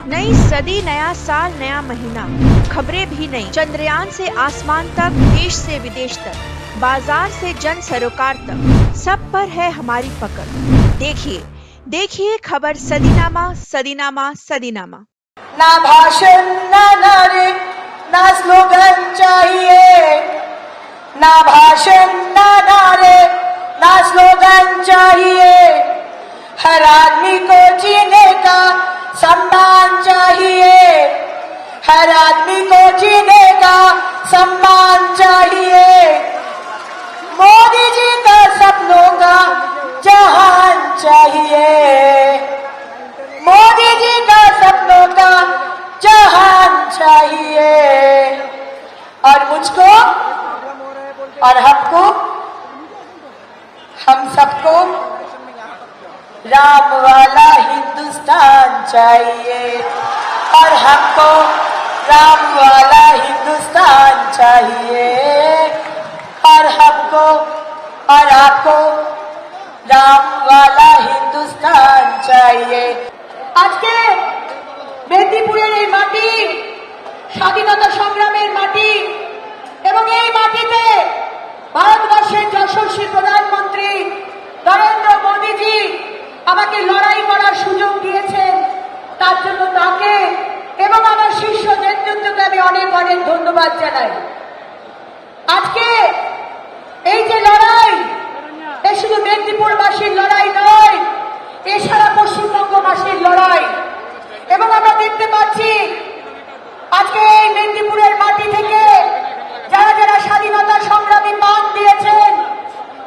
नई सदी, नया साल, नया महीना, खबरें भी नई। चंद्रयान से आसमान तक, देश से विदेश तक, बाजार से जन सरोकार तक, सब पर है हमारी पकड़। देखिए देखिए खबर सदीनामा सदीनामा सदीनामा। ना भाषण ना नारे ना स्लोगन चाहिए, ना भाषण ना नारे ना स्लोगन चाहिए। हर आदमी को जीने का सम्मान चाहिए, हर आदमी को जीने का सम्मान चाहिए। मोदी जी का सपनों का जहान चाहिए, मोदी जी का सपनों का जहान चाहिए। और मुझको और हमको, हम सबको राम वाला हिंदुस्तान चाहिए, और हमको राम वाला हिंदुस्तान चाहिए, और हमको और आपको राम वाला हिंदुस्तान चाहिए। আজকে মেদিনীপুরের এই মাটি স্বাধীনতা সংগ্রামের মাটি, এবং এই মাটিতে ভারতবর্ষের যশস্বী প্রধানমন্ত্রী নরেন্দ্র মোদীজি আমাকে লড়াই করার সুযোগ দিয়েছেন। তার জন্য তাকে এবং আমার শীর্ষ নেতৃত্বকে আমি অনেক অনেক ধন্যবাদ জানাই। আজকে এই যে লড়াই, এ শুধু মেদিনীপুরবাসীর লড়াই নয়, এ সারা পশ্চিমবঙ্গবাসীর লড়াই। এবং আমরা দেখতে পাচ্ছি আজকে এই মেদিনীপুরের মাটি থেকে যারা যারা স্বাধীনতা সংগ্রামী প্রাণ দিয়েছেন,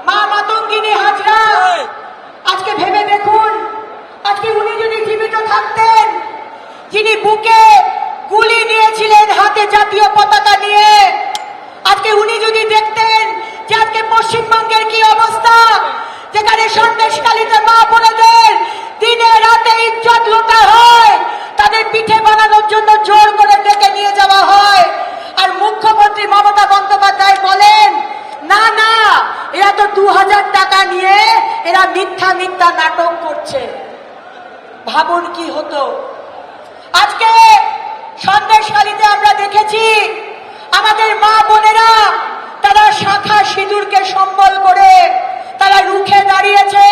মা মাতঙ্গিনী হাজরা, আজকে ভেবে দেখুন, আজকে উনি যদি জীবিত থাকতেন, যিনি বুকে গুলি নিয়েছিলেন, হাতে জাতীয় পতাকা নিয়ে, আজকে উনি যদি দেখতেন যে আজকে পশ্চিমবঙ্গের কি অবস্থা, যেখানে সন্দেশখালীতে মা বোনেদের দিনে রাতে ইজ্জত লুটা হয়, তাদের পিঠে বানানোর জন্য জোর করে ডেকে নিয়ে যাওয়া হয়, আর মুখ্যমন্ত্রী মমতা বন্দ্যোপাধ্যায় বলেন না না, এরা তো 2000 টাকা নিয়ে এরা মিথ্যা মিথ্যা নাটক করছে। ভাবুন কি হতো। আজকে সন্দেশখালীতে আমরা দেখেছি আমাদের মা বোনেরা তারা শাখা সিঁদুরকে সম্বল করে তারা রুখে দাঁড়িয়েছে,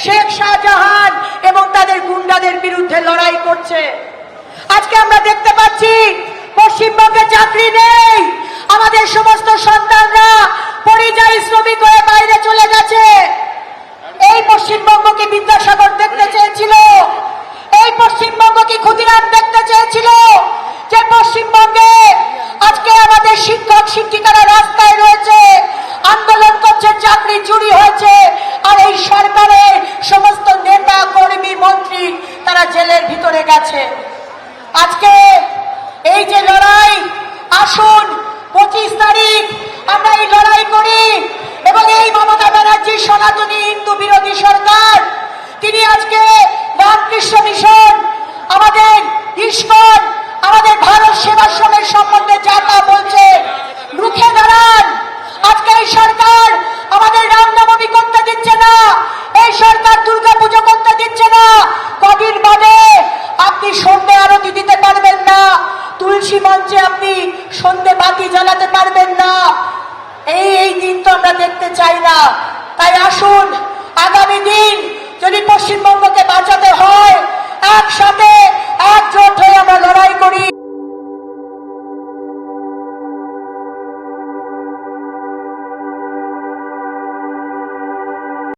শেখ শাহজাহান এবং তাদের গুন্ডাদের বিরুদ্ধে লড়াই করছে। আজকে আমরা দেখতে পাচ্ছি পশ্চিমবঙ্গে চাকরি নেই, আমাদের সমস্ত সন্তানরা পরিযায়ী শ্রমিক হয়ে বাইরে চলে গেছে। এই পশ্চিমবঙ্গকে বিদ্যাসাগর দেখতে চেয়েছিল, এই পশ্চিমবঙ্গকে ক্ষুদিরাম দেখতে চেয়েছিল, যে পশ্চিমবঙ্গে আজকে আমাদের শিক্ষক শিক্ষিকারা রাস্তায় রয়েছে, আন্দোলন করছে, চাকরি চুরি হয়েছে, আর এই সরকারের সমস্ত নেতা কর্মী মন্ত্রী তারা জেলের ভিতরে গেছে। আজকে এই যে লড়াই, আসুন 25 তারিখ আমরা এই লড়াই করি, এবং এই মমতা ব্যানার্জির সনাতনী হিন্দু বিরোধী সরকার, তিনি আজকে রামকৃষ্ণ মিশন, আমাদের ইস্কন, আমাদের ভারত সেবাশ্রমের সম্বন্ধে যা তা বলছে, রুখে দাঁড়ান। আজকে এই সরকার আমাদের রামনবমী করতে দিচ্ছে না, এই সরকার দুর্গাপুজো করতে দিচ্ছে না। কদিন বাদে আপনি সন্ধ্যে আরতি দিতে পারবেন না, তুলসী মঞ্চে আপনি সন্ধ্যে বাতি জ্বালাতে পারবেন না। এই দিন তো আমরা দেখতে চাই না। তাই আসুন, আগামী দিন যদি পশ্চিমবঙ্গকে বাঁচাতে হয়, একসাথে একজোট